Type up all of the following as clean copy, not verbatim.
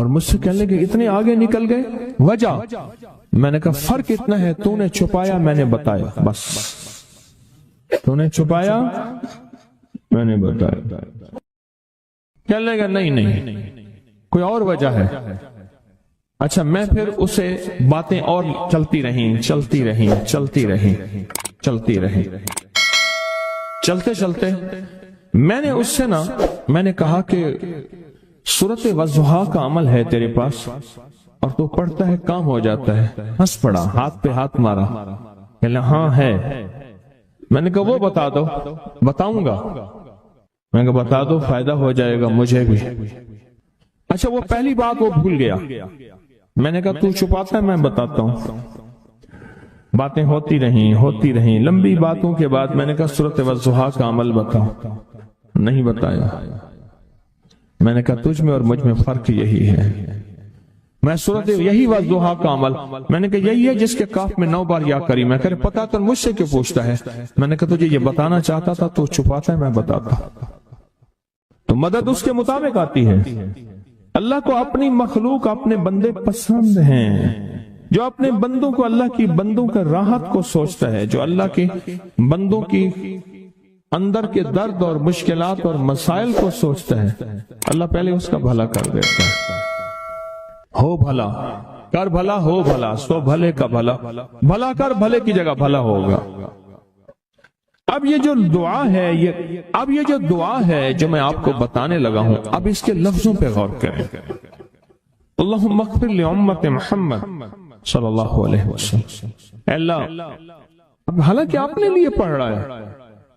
اور مجھ سے کہنے لگے اتنے آگے نکل گئے، وجہ؟ میں نے کہا فرق اتنا ہے، تو نے چھپایا میں نے بتایا، بس تو نے چھپایا میں نے بتایا۔ کہنے لگا نہیں کوئی اور وجہ ہے۔ اچھا میں پھر اسے باتیں اور چلتی رہیں چلتے چلتے میں نے اس سے میں نے کہا کہ سورۃ والضحیٰ کا عمل ہے تیرے پاس اور تو پڑھتا ہے کام ہو جاتا ہے۔ ہنس پڑا، ہاتھ پہ ہاتھ مارا، کہنے ہاں ہے۔ میں نے کہا وہ بتا دو۔ بتاؤں گا؟ میں نے کہا بتا دو، فائدہ ہو جائے گا مجھے بھی۔ اچھا وہ پہلی بات وہ بھول گیا۔ میں نے کہا تو چھپاتا ہے میں بتاتا ہوں۔ باتیں ہوتی رہیں لمبی باتوں کے بعد میں نے کہا سورۃ والضحیٰ کا عمل بتاؤ، نہیں بتایا۔ میں نے کہا تجھ میں اور مجھ میں فرق یہی ہے، میں سورۃ یہی والضحیٰ کا عمل، میں نے کہا یہی ہے جس کے کاف میں 9 بار یا کری۔ میں کہا پتا تو مجھ سے کیوں پوچھتا ہے؟ میں نے کہا تجھے یہ بتانا چاہتا تھا تو چھپاتا ہے میں بتاتا۔ تو مدد اس کے مطابق آتی ہے۔ اللہ کو اپنی مخلوق اپنے بندے پسند ہیں، جو اپنے بندوں کو اللہ کی بندوں کا راحت کو سوچتا ہے، جو اللہ کے بندوں کی اندر کے درد اور مشکلات اور مسائل کو سوچتا ہے، اللہ پہلے اس کا بھلا کر دیتا ہے۔ ہو بھلا کر بھلا، ہو بھلا سو بھلے کا بھلا، بھلا کر بھلے کی جگہ بھلا ہوگا۔ اب یہ جو دعا ہے جو میں آپ کو بتانے لگا ہوں، اب اس کے لفظوں پہ غور کریں۔ اللہم اغفر لامت محمد صلی اللہ علیہ وسلم۔ اے اللہ، اب حالانکہ آپ نے لیے پڑھ رہا ہے،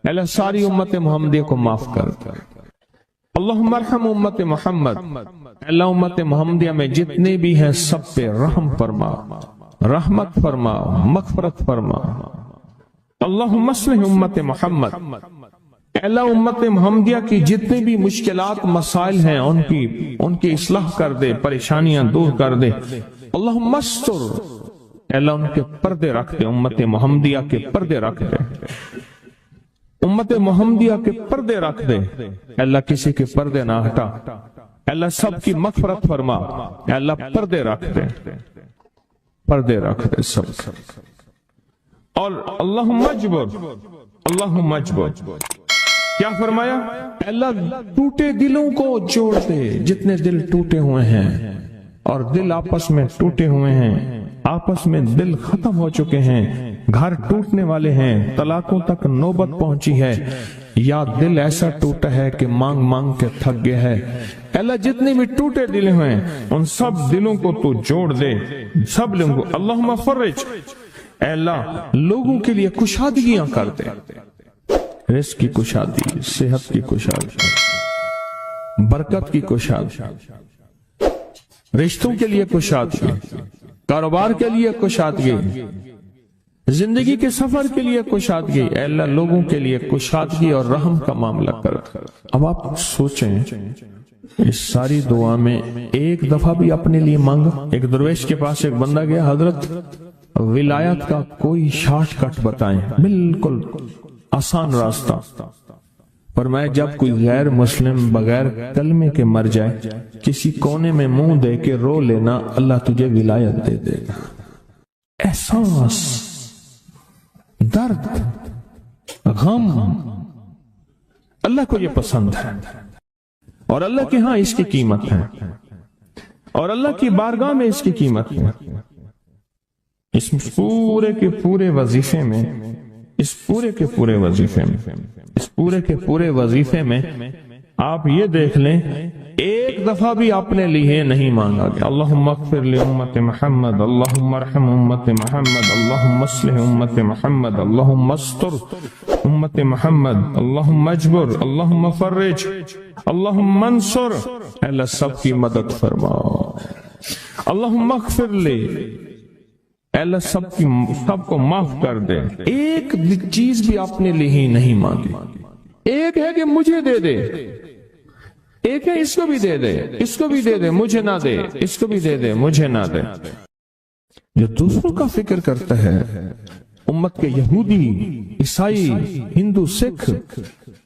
اے اللہ ساری امت محمدیہ کو معاف کر۔ اللہم ارحم امت محمد، اے اللہ امت محمدیہ میں جتنے بھی ہیں سب پہ رحم فرما، رحمت فرما، مغفرت فرما۔ اللہم اصلح امت محمد، اے اللہ امت محمدیہ کی جتنے بھی مشکلات مسائل ہیں ان کی اصلاح کر دے، پریشانیاں دور کر دے۔ اللہم استر، اے اللہ ان کے پردے رکھ دے، امت محمدیہ کے پردے رکھ دے، امت محمدیہ کے پردے رکھ دے۔ اے اللہ کسی کے پردے نہ ہٹا، اے اللہ سب کی مغفرت فرما، اے اللہ پردے رکھ دے، پردے رکھ دے سب۔ اور اللہم اجبر، کیا فرمایا؟ اے اللہ ٹوٹے دلوں کو جوڑ دے، جتنے دل ٹوٹے ہوئے ہیں اور دل آپس میں ٹوٹے ہوئے ہیں، آپس میں دل ختم ہو چکے ہیں، گھر ٹوٹنے والے ہیں، طلاقوں تک نوبت پہنچی ہے، یا دل ایسا ٹوٹا ہے کہ مانگ مانگ کے تھک گیا ہے۔ اے اللہ جتنے بھی ٹوٹے دل ہوئے ان سب دلوں کو تو جوڑ دے، سب لوگوں کو۔ اللہم فرج، اے اللہ لوگوں کے لیے کشادگیاں کر دے، رزق کی کشادگی، صحت کی کشادگی، برکت کی کشادگی، رشتوں کے لیے کشادگی، کاروبار کے لیے کشادگی، زندگی کے سفر کے لیے کشادگی۔ اے اللہ لوگوں کے لیے کشادگی اور رحم کا معاملہ کر۔ اب آپ سوچیں اس ساری دعا میں ایک دفعہ بھی اپنے لیے مانگا؟ ایک درویش کے پاس ایک بندہ گیا، حضرت ولایت کا کوئی شارٹ کٹ بتائیں، بالکل آسان راستہ۔ فرمایا جب کوئی غیر مسلم بغیر کلمے کے مر جائے، کسی کونے میں منہ دے کے رو لینا، اللہ تجھے ولایت دے دے گا۔ احساس، درد، غم، اللہ کو یہ پسند ہے، اور اللہ کے ہاں اس کی قیمت ہے، اور اللہ کی بارگاہ میں اس کی قیمت ہے۔ اس پورے کے پورے وظیفے میں، اس پورے کے پورے وظیفے میں آپ یہ دیکھ لیں ایک دفعہ بھی اپنے لیے نہیں مانگا گیا اللہم اغفر لی امت محمد، اللہم ارحم امت محمد، اللہم اصلح امت محمد، اللہم استر امت محمد، اللہم اجبر، اللہم فرج، اللہم انصر۔ اے اللہ سب کی مدد فرما، اللہم اغفر لی، اے اللہ سب کو معاف کر دے۔ ایک چیز بھی اپنے لیے ہی نہیں مانگی۔ ایک ہے کہ مجھے دے دے، ایک ہے اس کو بھی دے دے، اس کو بھی دے دے مجھے نہ دے، اس کو بھی دے دے مجھے نہ دے۔ جو دوسروں کا فکر کرتا ہے، امت کے یہودی، عیسائی، ہندو، سکھ،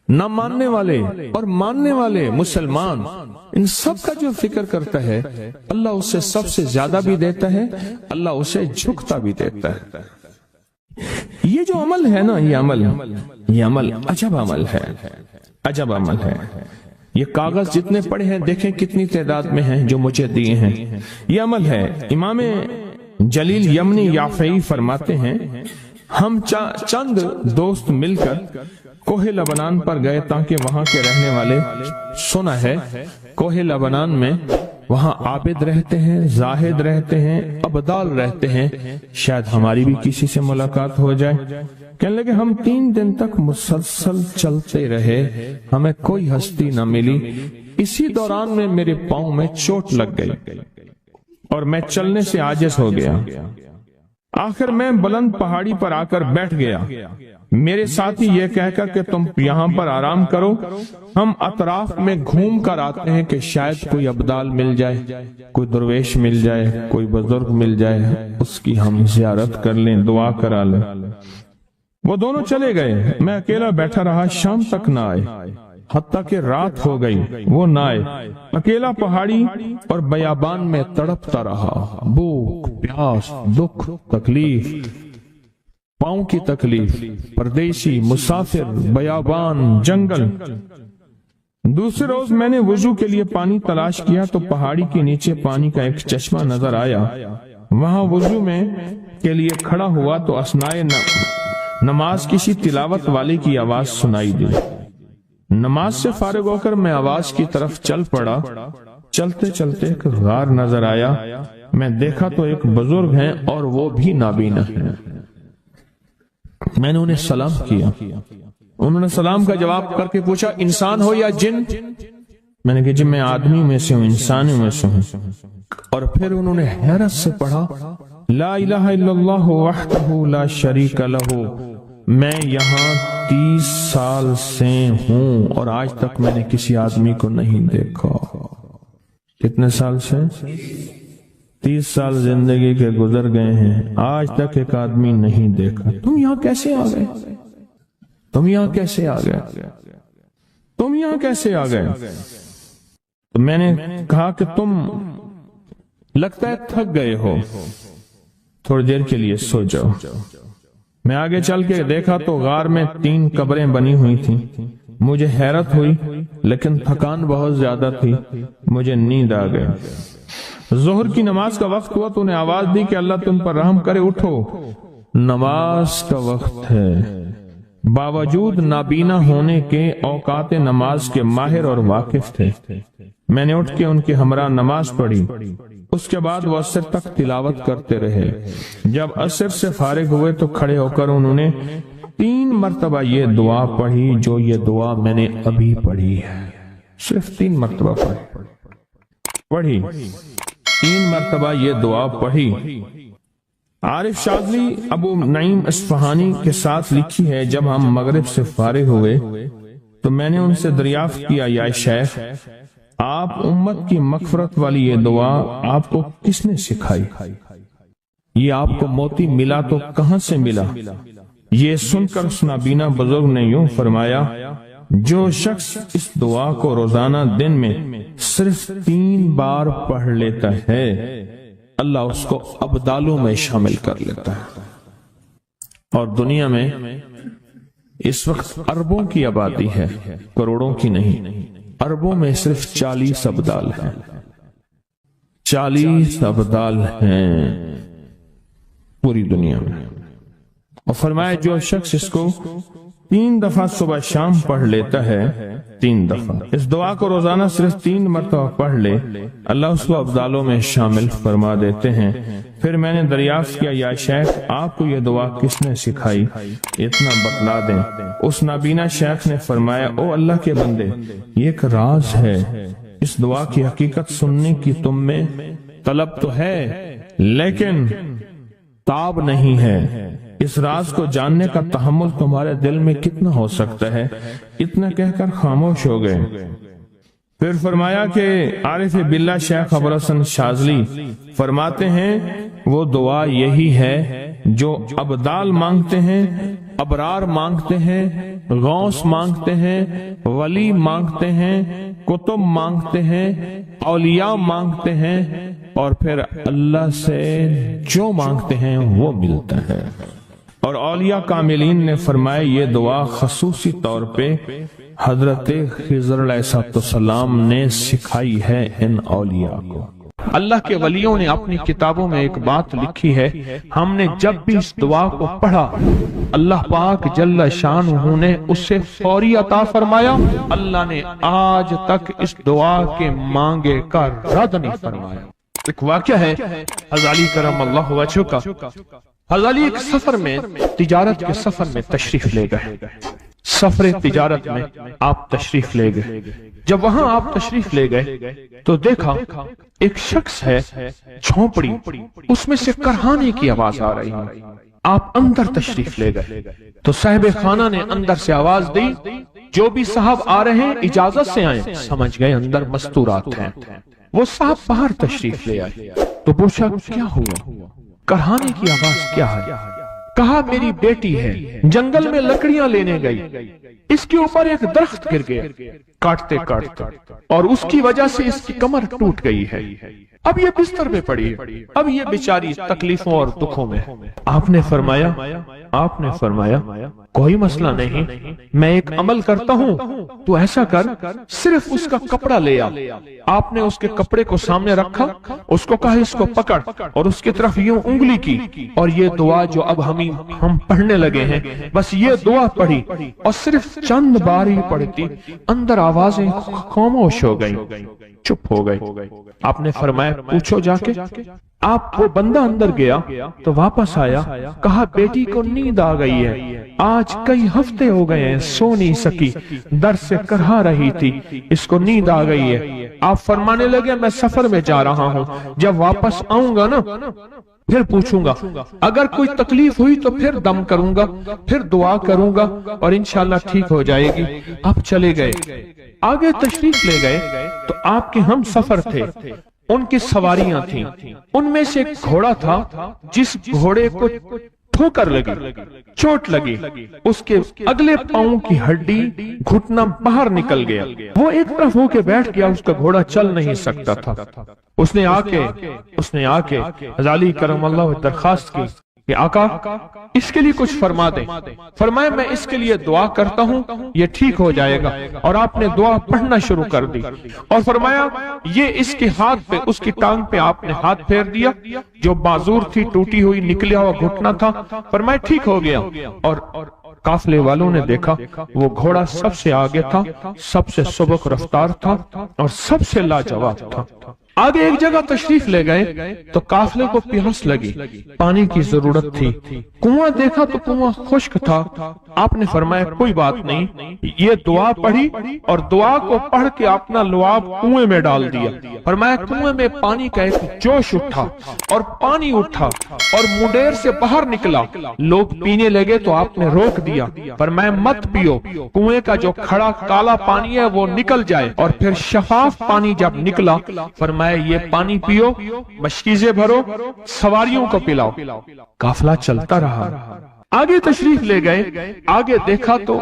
نہ ماننے والے اور ماننے والے مسلمان، ان سب کا جو فکر کرتا ہے اللہ اسے سب سے زیادہ بھی دیتا ہے، اللہ اسے جھکتا بھی دیتا ہے۔ یہ جو عمل ہے نا، یہ عمل عجب عمل ہے، عجب عمل ہے۔ یہ کاغذ جتنے پڑے ہیں دیکھیں کتنی تعداد میں ہیں جو مجھے دیے ہیں، یہ عمل ہے۔ امام جلیل یمنی یافعی فرماتے ہیں ہم چند دوست مل کر کوہ لبنان پر گئے تاکہ وہاں کے رہنے والے، سنا ہے کوہ لبنان میں وہاں عابد رہتے ہیں، زاہد رہتے ہیں، ابدال رہتے ہیں، شاید ہماری بھی کسی سے ملاقات ہو جائے۔ کہنے لگے ہم 3 دن تک مسلسل چلتے رہے، ہمیں کوئی ہستی نہ ملی۔ اسی دوران میں میرے پاؤں میں چوٹ لگ گئی اور میں چلنے سے عاجز ہو گیا۔ آخر میں بلند پہاڑی پر آ کر بیٹھ گیا۔ میرے ساتھی یہ کہہ کر کہ تم یہاں پر آرام کرو، ہم اطراف میں گھوم کر آتے ہیں کہ شاید کوئی ابدال مل جائے، کوئی درویش مل جائے، کوئی بزرگ مل جائے، اس کی ہم زیارت کر لیں، دعا کرا لیں۔ وہ دونوں چلے گئے، میں اکیلا بیٹھا رہا، شام تک نہ آئے، حتیٰ کہ رات ہو گئی، وہ نہ آئے۔ اکیلا پہاڑی اور بیابان میں تڑپتا رہا، بھوک، پیاس، دکھ، تکلیف، پاؤں کی تکلیف، پردیسی، مسافر، بیابان، جنگل۔ دوسرے روز میں نے وضو کے لیے پانی تلاش کیا تو پہاڑی کے نیچے پانی کا ایک چشمہ نظر آیا۔ وہاں وضو میں کے لیے کھڑا ہوا تو اثناء نماز کسی تلاوت والے کی آواز سنائی دی۔ نماز سے فارغ ہو کر میں آواز کی طرف چل پڑا۔ چلتے چلتے ایک غار نظر آیا، میں دیکھا تو ایک بزرگ ہیں اور وہ بھی نابینا ہیں۔ میں نے انہیں سلام کیا، انہوں نے سلام کا جواب کر کے پوچھا انسان ہو یا جن؟ میں نے کہا جی میں آدمی میں سے ہوں، انسانوں میں سے ہوں۔ اور پھر انہوں نے حیرت سے پڑھا لا الہ الا اللہ وحدہ لا شریک لہ، میں یہاں 30 سال سے ہوں اور آج تک میں نے کسی آدمی کو نہیں دیکھا۔ کتنے سال سے؟ 30 سال زندگی کے گزر گئے ہیں، آج تک ایک آدمی نہیں دیکھا۔ تم یہاں کیسے آ گئے؟ تم یہاں کیسے آ گئے؟ تم یہاں کیسے آ گئے؟ تو میں نے کہا کہ تم لگتا ہے تھک گئے ہو، تھوڑی دیر کے لیے سو جاؤ۔ میں آگے چل کے دیکھا تو غار میں 3 قبریں بنی ہوئی تھیں۔ مجھے حیرت ہوئی لیکن تھکان بہت زیادہ تھی، مجھے نیند آ گئی۔ ظہر کی نماز کا وقت ہوا تو انہیں آواز دی کہ اللہ تم پر رحم کرے، اٹھو نماز کا وقت ہے۔ باوجود نابینا ہونے کے اوقات نماز کے ماہر اور واقف تھے۔ میں نے اٹھ کے ان کے ہمراہ نماز پڑھی، اس کے بعد وہ عصر تک تلاوت کرتے رہے۔ جب عصر سے فارغ ہوئے تو کھڑے ہو کر انہوں نے 3 مرتبہ یہ دعا پڑھی جو یہ دعا میں نے ابھی پڑھی ہے، صرف 3 مرتبہ پڑھی 3 مرتبہ یہ دعا پڑھی۔ عارف شاذلی ابو نعیم اصفہانی کے ساتھ لکھی ہے جب ہم مغرب سے فارغ ہوئے تو میں نے ان سے دریافت کیا یا شیخ آپ امت کی مغفرت والی یہ دعا آپ کو کس نے سکھائی؟ یہ آپ کو موتی ملا تو کہاں سے ملا؟ یہ سن کر اس نابینا بزرگ نے یوں فرمایا جو شخص اس دعا کو روزانہ دن میں صرف 3 بار پڑھ لیتا ہے اللہ اس کو ابدالوں میں شامل کر لیتا ہے۔ اور دنیا میں اس وقت اربوں کی آبادی ہے، کروڑوں کی نہیں، اربوں میں صرف 40 ابدال ہیں، 40 ابدال ہیں پوری دنیا میں۔ اور فرمایا جو شخص اس کو 3 دفعہ صبح شام پڑھ لیتا ہے، 3 دفعہ اس دعا کو روزانہ صرف 3 مرتبہ پڑھ لے اللہ اس کو ابدالوں میں شامل فرما دیتے ہیں۔ پھر میں نے دریافت کیا یا شیخ آپ کو یہ دعا کس نے سکھائی؟ اتنا بتلا دیں۔ اس نابینا شیخ نے فرمایا او اللہ کے بندے، یہ ایک راز ہے، اس دعا کی حقیقت سننے کی تم میں طلب تو ہے لیکن تاب نہیں ہے، اس راز کو جاننے کا تحمل تمہارے دل میں کتنا ہو سکتا ہے؟ اتنا کہہ کر خاموش ہو گئے۔ پھر فرمایا کہ عارف باللہ شیخ ابو الحسن شاذلی فرماتے ہیں وہ دعا یہی ہے جو ابدال مانگتے ہیں ابرار مانگتے ہیں، غوث مانگتے ہیں، ولی مانگتے ہیں، کتب مانگتے ہیں، اولیاء مانگتے ہیں، اور پھر اللہ سے جو مانگتے ہیں وہ ملتا ہے۔ اور اولیاء کاملین نے فرمایا یہ دعا خصوصی طور پہ حضرت خضر علیہ السلام نے سکھائی ہے ان اولیاء کو۔ اللہ کے ولیوں نے اپنی کتابوں میں ایک بات لکھی ہے، ہم نے جب بھی اس دعا کو پڑھا اللہ پاک جل شانہ نے اسے فوری عطا فرمایا، اللہ نے آج تک اس دعا کے مانگے کا رد نہیں فرمایا۔ ایک واقعہ ہے حضرت علی کرم اللہ وجہہ کا۔ حضرت علی ایک سفر میں، تجارت کے سفر میں تشریف لے گئے، سفر تجارت میں آپ تشریف لے گئے۔ جب وہاں آپ تشریف لے گئے تو دیکھا ایک شخص ہے جھونپڑی، اس میں سے کرہانے کی آواز آ رہی ہے۔ آپ اندر تشریف لے گئے تو صاحب خانہ نے اندر سے آواز دی، جو بھی صاحب آ رہے ہیں اجازت سے آئیں۔ سمجھ گئے اندر مستورات ہیں۔ وہ صاحب باہر تشریف لے آئے تو پوچھا کیا ہوا، کرہانے کی آواز کیا ہے؟ کہا میری بیٹی ہے، جنگل میں لکڑیاں لینے گئی، اس کے اوپر ایک درخت گر گیا کاٹتے کاٹتے، اور اس کی وجہ سے اس کی کمر ٹوٹ گئی ہے، اب یہ بستر پہ پڑی ہے، اب یہ بیچاری تکلیفوں اور دکھوں میں۔ آپ نے فرمایا کوئی مسئلہ نہیں، میں ایک عمل کرتا ہوں، تو ایسا کر صرف اس کا کپڑا لے آ۔ آپ نے اس کے کپڑے کو سامنے رکھا، اس کو کہا اس کو پکڑ، اور اس کی طرف یوں انگلی کی، اور یہ دعا جو اب ہم پڑھنے لگے ہیں، بس یہ دعا پڑھی، اور صرف چند بار ہی پڑھتی اندر آوازیں خاموش ہو گئیں، چپ ہو گئی۔ آپ نے فرمایا پوچھو جا کے۔ آپ وہ بندہ اندر گیا تو واپس آیا، کہا بیٹی کو نیند آ گئی ہے، آج کئی ہفتے ہو گئے ہیں سو نہیں سکی، درد سے کرہا رہی تھی، اس کو نیند آ گئی ہے۔ آپ فرمانے لگے میں سفر میں جا رہا ہوں، جب واپس آؤں گا نا پھر پوچھوں گا، اگر کوئی تکلیف ہوئی تو پھر دم کروں گا، پھر دعا کروں گا، اور انشاءاللہ ٹھیک ہو جائے گی۔ آپ چلے گئے، آگے تشریف لے گئے تو آپ کے ہم سفر تھے، ان کی سواریاں تھیں، ان میں سے ایک گھوڑا تھا جس گھوڑے کو ٹھوکر لگی، چوٹ لگی، اس کے اگلے پاؤں کی ہڈی گھٹنا باہر نکل گیا، وہ ایک طرف ہو کے بیٹھ گیا، اس کا گھوڑا چل نہیں سکتا تھا۔ اس نے آ کے حضرت علی کرم اللہ درخواست کی کہ آقا اس کے لیے کچھ فرما دیں۔ فرمایا میں اس کے لیے دعا کرتا ہوں، یہ ٹھیک ہو جائے گا، اور آپ نے دعا پڑھنا شروع کر دی، اور فرمایا یہ اس کے ہاتھ پہ، اس کی ٹانگ پہ آپ نے ہاتھ پھیر دیا، جو معذور تھی ٹوٹی ہوئی نکلیا ہوا گھٹنا تھا، فرمایا ٹھیک ہو گیا۔ اور قافلے والوں نے دیکھا وہ گھوڑا سب سے آگے تھا، سب سے سبک رفتار تھا، اور سب سے لاجواب تھا۔ آگے ایک جگہ تشریف لے گئے تو قافلے کو پیاس لگی، پانی کی ضرورت تھی، کنواں دیکھا تو کنواں خشک تھا۔ آپ نے فرمایا کوئی بات نہیں، یہ دعا پڑھی، اور دعا کو پڑھ کے اپنا لعاب کنویں میں ڈال دیا۔ فرمایا کنویں میں پانی کا ایک جوش اٹھا، اور پانی اٹھا اور منڈیر سے باہر نکلا، لوگ پینے لگے تو آپ نے روک دیا، فرمایا مت پیو، کنویں کا جو کھڑا کالا پانی ہے وہ نکل جائے، اور پھر شفاف پانی جب نکلا فرمایا یہ پانی پیو، مشکیزیں بھرو، سواریوں کو پلاؤ۔ قافلہ چلتا رہا، آگے تشریف لے گئے، آگے دیکھا تو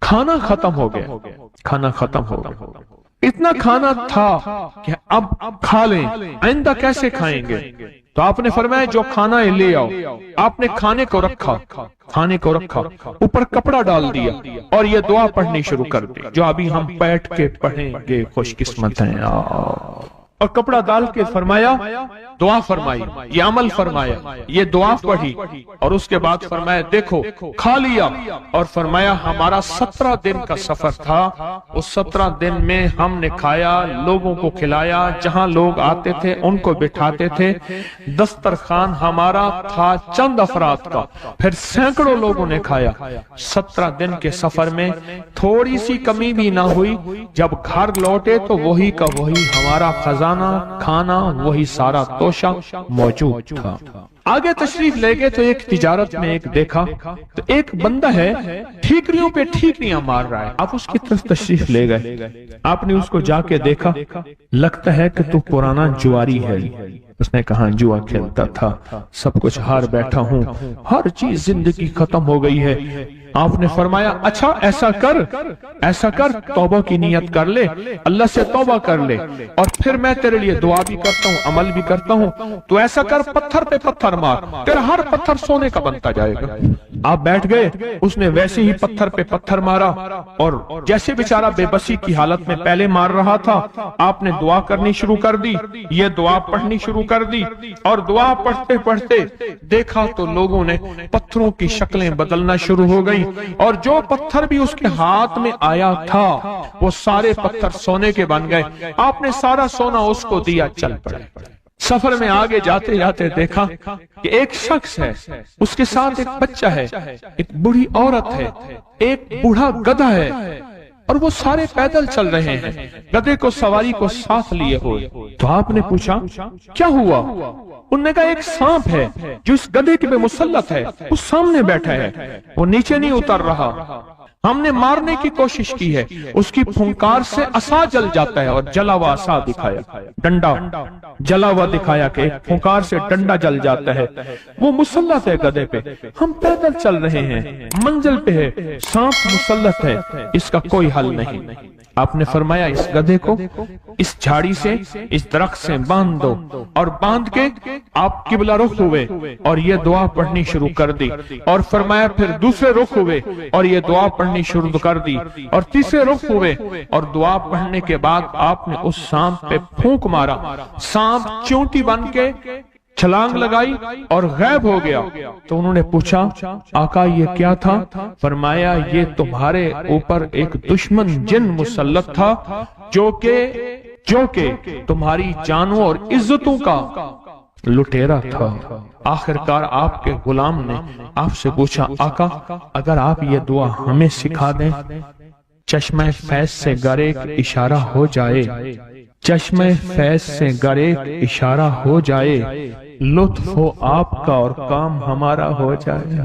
کھانا ختم ہو گیا، اتنا کھانا تھا کہ اب کھا لیں، آئندہ کیسے کھائیں گے؟ تو آپ نے فرمایا جو کھانا ہے لے آؤ۔ آپ نے کھانے کو رکھا، اوپر کپڑا ڈال دیا، اور یہ دعا پڑھنی شروع کر دی جو ابھی ہم بیٹھ کے پڑھیں گے، خوش قسمت ہیں۔ اور کپڑا ڈال کے فرمایا دعا فرمائی، یہ عمل فرمایا، یہ دعا پڑھی، اور اس کے بعد فرمایا دیکھو کھا لیا، اور فرمایا ہمارا 17 دن کا سفر تھا، اس 17 دن میں ہم نے کھایا، لوگوں کو کھلایا، جہاں لوگ آتے تھے ان کو بٹھاتے تھے، دسترخوان ہمارا تھا چند افراد کا، پھر سینکڑوں لوگوں نے کھایا۔ 17 دن کے سفر میں تھوڑی سی کمی بھی نہ ہوئی، جب گھر لوٹے تو وہی کا وہی ہمارا خزانہ، کھانا وہی سارا توشہ موجود تھا۔ آگے تشریف لے گئے تو ایک تجارت میں ایک دیکھا تو ایک بندہ ہے ٹھیکریوں پہ ٹھیکریاں مار رہا ہے، آپ اس کی طرف تشریف لے گئے، آپ نے اس کو جا کے دیکھا، لگتا ہے کہ تو پرانا جواری ہے، اس نے کہا جوا کھیلتا تھا، سب کچھ ہار بیٹھا ہوں، ہر چیز زندگی ختم ہو گئی ہے۔ آپ نے فرمایا اچھا ایسا کر توبہ کی نیت کر لے، اللہ سے توبہ کر لے، اور پھر میں تیرے لیے دعا بھی کرتا ہوں، عمل بھی کرتا ہوں۔ تو ایسا کر، پتھر پہ پتھر مار، تیرا ہر پتھر سونے کا بنتا جائے گا۔ آپ بیٹھ گئے، اس نے ویسے ہی پتھر پہ پتھر مارا، اور جیسے بیچارہ بے بسی کی حالت میں پہلے مار رہا تھا، آپ نے دعا کرنی شروع کر دی، یہ دعا پڑھنی شروع کر دی، اور دعا پڑھتے پڑھتے دیکھا تو لوگوں نے پتھروں کی شکلیں بدلنا شروع ہو گئی، اور جو پتھر بھی اس کے ہاتھ میں آیا تھا وہ سارے پتھر سونے کے بن گئے۔ آپ نے سارا سونا اس کو دیا، چل پڑے۔ سفر میں آگے جاتے جاتے دیکھا کہ ایک شخص ہے، اس کے ساتھ ایک بچہ ہے، ایک بوڑھی عورت ہے، ایک بوڑھا گدھا ہے، اور وہ سارے پیدل چل رہے ہیں، گدھے کو سواری کو ساتھ لیے ہوئے۔ تو آپ نے پوچھا کیا ہوا؟ انہوں نے کہا ایک سانپ ہے جو اس گدھے کے پہ مسلط ہے، وہ سامنے بیٹھا ہے، وہ نیچے نہیں اتر رہا، ہم نے مارنے کی کوشش کی ہے، اس کی پھنکار سے عصا جل جاتا ہے، اور جلا ہوا عصا دکھایا، ڈنڈا جلا ہوا دکھایا کہ ایک پھنکار سے ڈنڈا جل جاتا ہے، وہ مسلط ہے گدھے پہ، ہم پیدل چل رہے ہیں، منزل پہ ہے، سانپ مسلط ہے، اس کا کوئی حل نہیں۔ آپ نے فرمایا اس گدھے کو اس جھاڑی سے، اس درخت سے باندھ دو، اور باندھ کے آپ قبلہ رخ ہوئے اور یہ دعا پڑھنی شروع کر دی، اور فرمایا پھر دوسرے رخ ہوئے اور یہ دعا پڑھنی شروع کر دی، اور تیسرے رخ ہوئے، اور دعا پڑھنے کے بعد آپ نے اس سانپ پہ پھونک مارا، سانپ چونٹی بن کے چھلانگ لگائی اور غائب ہو گیا۔ تو انہوں نے پوچھا آقا یہ کیا تھا؟ فرمایا یہ تمہارے اوپر ایک دشمن جن مسلط تھا جو کہ تمہاری جانوں اور عزتوں کا لٹیرا تھا۔ آخرکار آپ کے غلام نے آپ سے پوچھا آقا اگر آپ یہ دعا ہمیں سکھا دیں، چشمہ فیض سے گر ایک اشارہ ہو جائے، چشمہ فیض سے گر ایک اشارہ ہو جائے، لطف ہو آپ کا اور کام ہمارا ہو جائے۔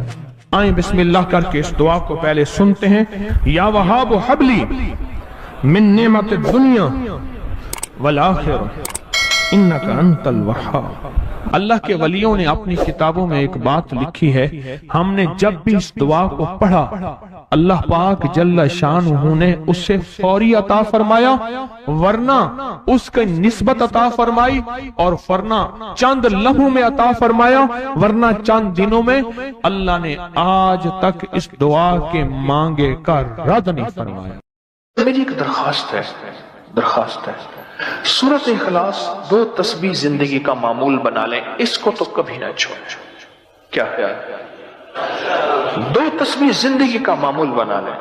آئیں بسم اللہ کر کے اس دعا کو پہلے سنتے ہیں۔ یا وہاب حبلی من نعمت الدنیا والآخرہ انک انت الوہاب۔ اللہ کے ولیوں نے اپنی کتابوں میں ایک بات لکھی ہے، ہم نے جب بھی اس دعا کو پڑھا اللہ پاک جل شانہ نے اسے فوری عطا فرمایا، ورنہ اس کے نسبت عطا فرمائی، اور ورنہ چند لمحوں میں عطا فرمایا، ورنہ چند دنوں میں۔ اللہ نے آج تک اس دعا کے مانگے کا رد نہیں فرمایا۔ میری ایک درخواست ہے سورۃ اخلاص 2 تسبیح زندگی کا معمول بنا لیں، اس کو تو کبھی نہ چھوڑیں۔ کیا خیال ہے؟ 2 تسبیح زندگی کا معمول بنا لیں،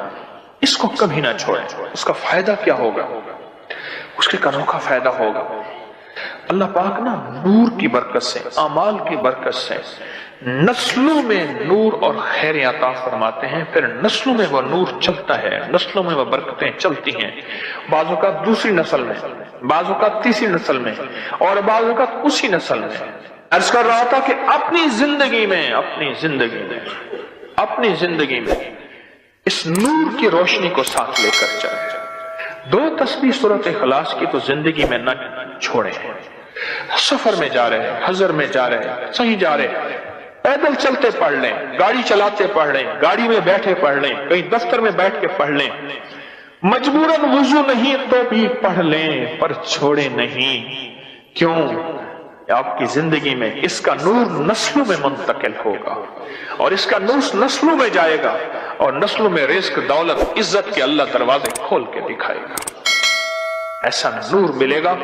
اس کو کبھی نہ چھوڑیں۔ اس کا فائدہ کیا ہوگا؟ اس کے انوکھا فائدہ ہوگا، اللہ پاک نا نور کی برکت سے، اعمال کی برکت سے نسلوں میں نور اور خیر عطا فرماتے ہیں، پھر نسلوں میں وہ نور چلتا ہے، نسلوں میں وہ برکتیں چلتی ہیں، بعض اوقات دوسری نسل میں، بعض اوقات تیسری نسل میں، اور بعض اوقات اسی نسل میں۔ عرض کر رہا تھا کہ اپنی زندگی میں اس نور کی روشنی کو ساتھ لے کر چلے۔ 2 تسبیح سورۃ اخلاص کی تو زندگی میں نہ چھوڑیں۔ سفر میں جا رہے ہیں، حضر میں جا رہے ہیں، صحیح جا رہے ہیں، پیدل چلتے پڑھ لیں، گاڑی چلاتے پڑھ لیں، گاڑی میں بیٹھے پڑھ لیں، کہیں دفتر میں بیٹھ کے پڑھ لیں، مجبوراً وضو نہیں تو بھی پڑھ لیں، پر چھوڑیں نہیں۔ کیوں؟ آپ کی زندگی میں اس کا نور نسلوں میں منتقل ہوگا، اور اس کا نور نسلوں میں جائے گا، اور نسلوں میں رزق، دولت، عزت کے اللہ دروازے کھول کے دکھائے گا۔ ایسا نور ملے گا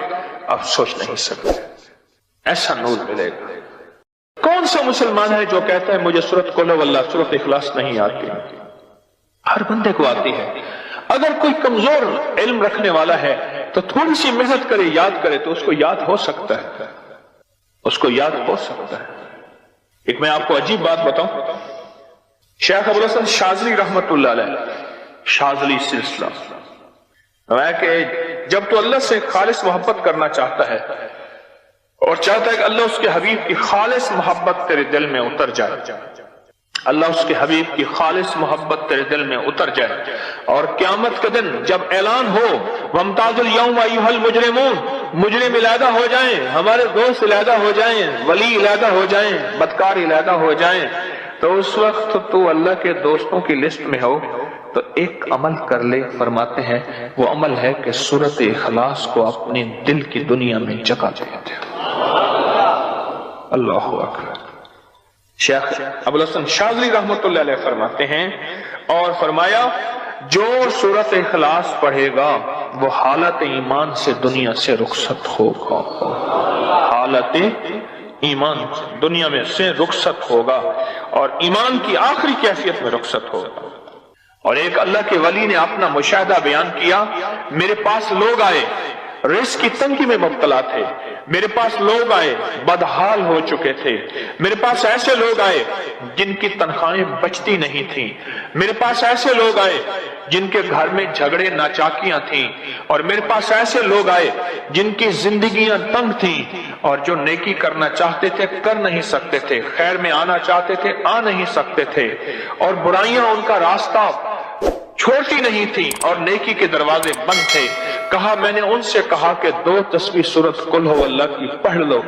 آپ سوچ نہیں سکتے، ایسا نور ملے گا۔ کون سا مسلمان ہے جو کہتا ہے مجھے سورۃ قل ہو اللہ، سورۃ اخلاص نہیں آتی؟ ہر بندے کو آتی ہے۔ اگر کوئی کمزور علم رکھنے والا ہے تو تھوڑی سی محنت کرے، یاد کرے تو اس کو یاد ہو سکتا ہے، ایک میں آپ کو عجیب بات بتاؤں، شیخ ابوالحسن شاذلی رحمت اللہ علیہ، شاذلی سلسلہ، میں کہ جب تو اللہ سے خالص محبت کرنا چاہتا ہے اور چاہتا ہے کہ اللہ اس کے حبیب کی خالص محبت تیرے دل میں اتر جائے، اللہ اس کے حبیب کی خالص محبت تیرے دل میں اتر جائے، اور قیامت کے دن جب اعلان ہو وَامْتَازُوا الْيَوْمَ أَيُّهَا الْمُجْرِمُونَ، مجرم علیحدہ ہو جائیں، ہمارے دوست علیحدہ ہو جائیں، ولی علیحدہ ہو جائیں، بدکار علیحدہ ہو جائیں، تو اس وقت تو اللہ کے دوستوں کی لسٹ میں ہو تو ایک عمل کر لے۔ فرماتے ہیں وہ عمل ہے کہ سورۃ اخلاص کو اپنے دل کی دنیا میں جگہ دے دے۔ اللہ اکبر۔ شیخ ابوالحسن شاذلی رحمۃ اللہ علیہ فرماتے ہیں، اور فرمایا جو سورۃ اخلاص پڑھے گا وہ حالت ایمان سے دنیا سے رخصت ہوگا، حالت ایمان دنیا میں سے رخصت ہوگا اور ایمان کی آخری کیفیت میں رخصت ہوگا۔ اور ایک اللہ کے ولی نے اپنا مشاہدہ بیان کیا، میرے پاس لوگ آئے رزق کی تنگی میں مبتلا تھے، میرے پاس لوگ آئے بدحال ہو چکے تھے، میرے پاس ایسے لوگ آئے جن کی تنخواہیں بچتی نہیں تھیں، میرے پاس ایسے لوگ آئے جن کے گھر میں جھگڑے ناچاکیاں تھیں، اور میرے پاس ایسے لوگ آئے جن کی زندگیاں تنگ تھیں اور جو نیکی کرنا چاہتے تھے کر نہیں سکتے تھے، خیر میں آنا چاہتے تھے آ نہیں سکتے تھے، اور برائیاں ان کا راستہ چھوٹی نہیں تھی اور نیکی کے دروازے بند تھے۔ کہا میں نے ان سے کہا کہ 2 تسبیح سورۃ قل ہو اللہ کی پڑھ لو۔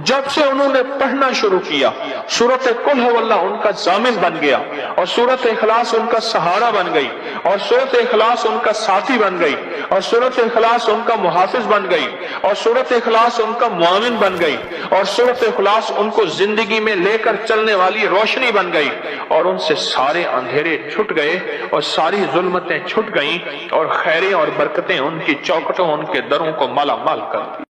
جب سے انہوں نے پڑھنا شروع کیا سورۃ قل ہو اللہ ان کا ضامن بن گیا، اور سورۃ اخلاص ان کا سہارا بن گئی، اور سورۃ اخلاص ان کا ساتھی بن گئی، اور سورۃ اخلاص ان کا محافظ بن گئی، اور سورۃ اخلاص ان کا معاون بن گئی، اور سورۃ اخلاص ان کو زندگی میں لے کر چلنے والی روشنی بن گئی، اور ان سے سارے اندھیرے چھٹ گئے اور ساری ظلمتیں چھٹ گئیں، اور خیریں اور برکتیں ان کی چوکھٹوں ان کے دروں کو مالا مال کر دی۔